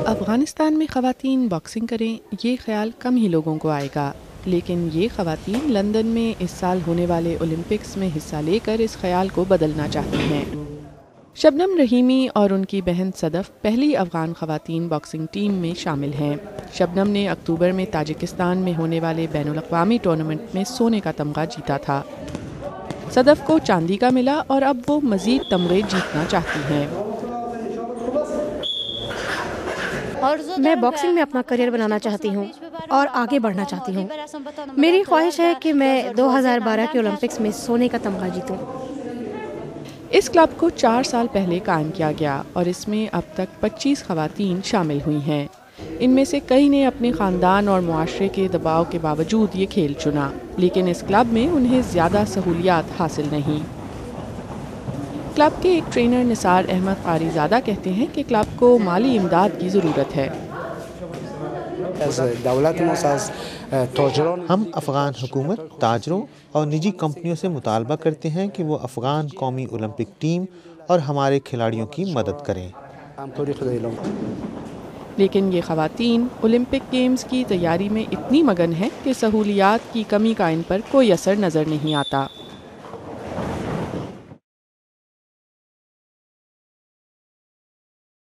افغانستان میں خواتین باکسنگ کریں یہ خیال کم ہی لوگوں کو آئے گا، لیکن یہ خواتین لندن میں اس سال ہونے والے اولمپکس میں حصہ لے کر اس خیال کو بدلنا چاہتی ہیں۔ شبنم رحیمی اور ان کی بہن صدف پہلی افغان خواتین باکسنگ ٹیم میں شامل ہیں۔ شبنم نے اکتوبر میں تاجکستان میں ہونے والے بین الاقوامی ٹورنامنٹ میں سونے کا تمغہ جیتا تھا۔ صدف کو چاندی کا ملا اور اب وہ مزید تمغے جیتنا چاہتی ہیں۔ میں باکسنگ میں اپنا کریئر بنانا چاہتی ہوں اور آگے بڑھنا چاہتی ہوں۔ میری خواہش ہے کہ میں 2012 کے اولمپکس میں سونے کا تمغہ جیتوں۔ اس کلب کو 4 سال پہلے قائم کیا گیا اور اس میں اب تک 25 خواتین شامل ہوئی ہیں۔ ان میں سے کئی نے اپنے خاندان اور معاشرے کے دباؤ کے باوجود یہ کھیل چنا، لیکن اس کلب میں انہیں زیادہ سہولیات حاصل نہیں۔ کلب کے ایک ٹرینر نثار احمد قاری زادہ کہتے ہیں کہ کلب کو مالی امداد کی ضرورت ہے۔ ہم افغان حکومت، تاجروں اور نجی کمپنیوں سے مطالبہ کرتے ہیں کہ وہ افغان قومی اولمپک ٹیم اور ہمارے کھلاڑیوں کی مدد کریں۔ لیکن یہ خواتین اولمپک گیمز کی تیاری میں اتنی مگن ہیں کہ سہولیات کی کمی کا ان پر کوئی اثر نظر نہیں آتا۔